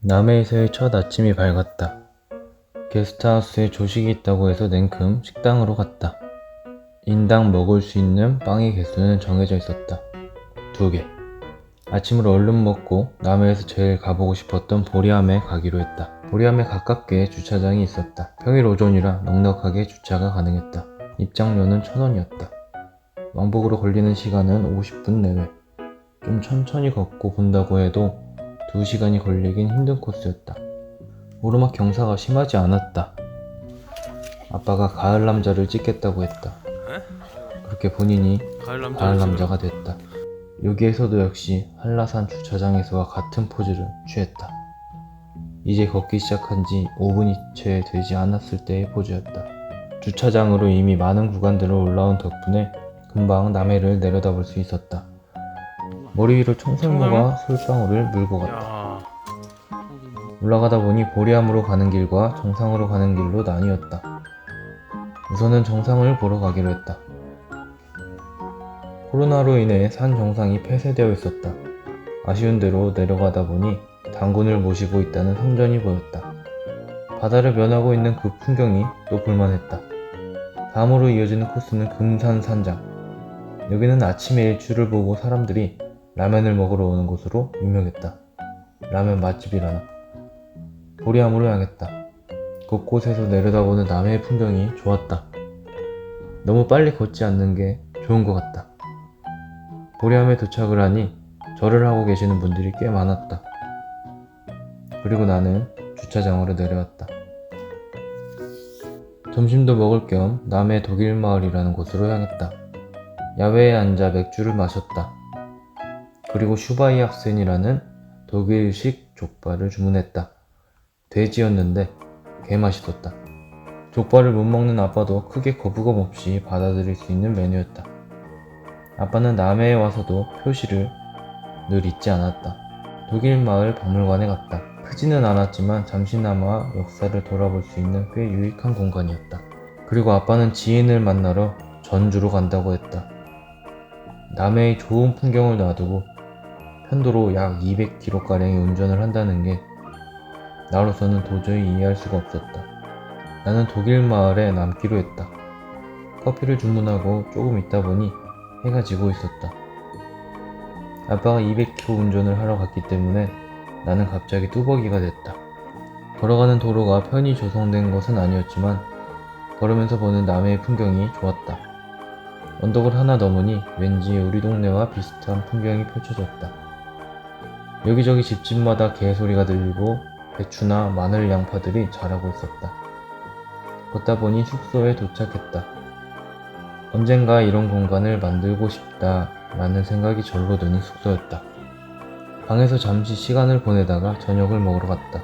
남해에서의 첫 아침이 밝았다. 게스트하우스에 조식이 있다고 해서 냉큼 식당으로 갔다. 인당 먹을 수 있는 빵의 개수는 정해져 있었다. 2개. 아침을 얼른 먹고 남해에서 제일 가보고 싶었던 보리암에 가기로 했다. 보리암에 가깝게 주차장이 있었다. 평일 오전이라 넉넉하게 주차가 가능했다. 입장료는 1,000원이었다. 왕복으로 걸리는 시간은 50분 내외. 좀 천천히 걷고 본다고 해도 2시간이 걸리긴 힘든 코스였다. 오르막 경사가 심하지 않았다. 아빠가 가을 남자를 찍겠다고 했다. 그렇게 본인이 가을 남자가 됐다. 여기에서도 역시 한라산 주차장에서와 같은 포즈를 취했다. 이제 걷기 시작한 지 5분이 채 되지 않았을 때의 포즈였다. 주차장으로 이미 많은 구간들을 올라온 덕분에 금방 남해를 내려다볼 수 있었다. 머리 위로 청설모가 솔방울을 물고 갔다. 올라가다 보니 보리암으로 가는 길과 정상으로 가는 길로 나뉘었다. 우선은 정상을 보러 가기로 했다. 코로나로 인해 산 정상이 폐쇄되어 있었다. 아쉬운 대로 내려가다 보니 단군을 모시고 있다는 성전이 보였다. 바다를 면하고 있는 그 풍경이 또 볼만했다. 다음으로 이어지는 코스는 금산산장. 여기는 아침에 일출을 보고 사람들이 라면을 먹으러 오는 곳으로 유명했다. 라면 맛집이라나. 보리암으로 향했다. 곳곳에서 내려다보는 남해의 풍경이 좋았다. 너무 빨리 걷지 않는 게 좋은 것 같다. 보리암에 도착을 하니 절을 하고 계시는 분들이 꽤 많았다. 그리고 나는 주차장으로 내려왔다. 점심도 먹을 겸 남해 독일마을이라는 곳으로 향했다. 야외에 앉아 맥주를 마셨다. 그리고 슈바이 학센이라는 독일식 족발을 주문했다. 돼지였는데 개 맛있었다. 족발을 못 먹는 아빠도 크게 거부감 없이 받아들일 수 있는 메뉴였다. 아빠는 남해에 와서도 표시를 늘 잊지 않았다. 독일 마을 박물관에 갔다. 크지는 않았지만 잠시나마 역사를 돌아볼 수 있는 꽤 유익한 공간이었다. 그리고 아빠는 지인을 만나러 전주로 간다고 했다. 남해의 좋은 풍경을 놔두고 편도로 약 200km가량의 운전을 한다는 게 나로서는 도저히 이해할 수가 없었다. 나는 독일 마을에 남기로 했다. 커피를 주문하고 조금 있다 보니 해가 지고 있었다. 아빠가 200km 운전을 하러 갔기 때문에 나는 갑자기 뚜벅이가 됐다. 걸어가는 도로가 편히 조성된 것은 아니었지만 걸으면서 보는 남해의 풍경이 좋았다. 언덕을 하나 넘으니 왠지 우리 동네와 비슷한 풍경이 펼쳐졌다. 여기저기 집집마다 개소리가 들리고 배추나 마늘 양파들이 자라고 있었다. 걷다 보니 숙소에 도착했다. 언젠가 이런 공간을 만들고 싶다 라는 생각이 절로 드는 숙소였다. 방에서 잠시 시간을 보내다가 저녁을 먹으러 갔다.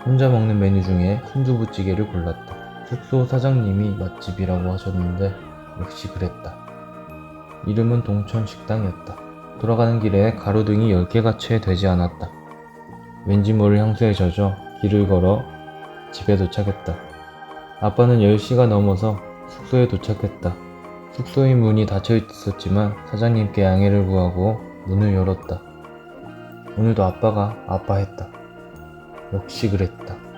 혼자 먹는 메뉴 중에 순두부찌개를 골랐다. 숙소 사장님이 맛집이라고 하셨는데 역시 그랬다. 이름은 동천식당이었다. 돌아가는 길에 가로등이 10개가 채 되지 않았다. 왠지 모를 향수에 젖어 길을 걸어 집에 도착했다. 아빠는 10시가 넘어서 숙소에 도착했다. 숙소의 문이 닫혀 있었지만 사장님께 양해를 구하고 문을 열었다. 오늘도 아빠가 아빠했다. 역시 그랬다.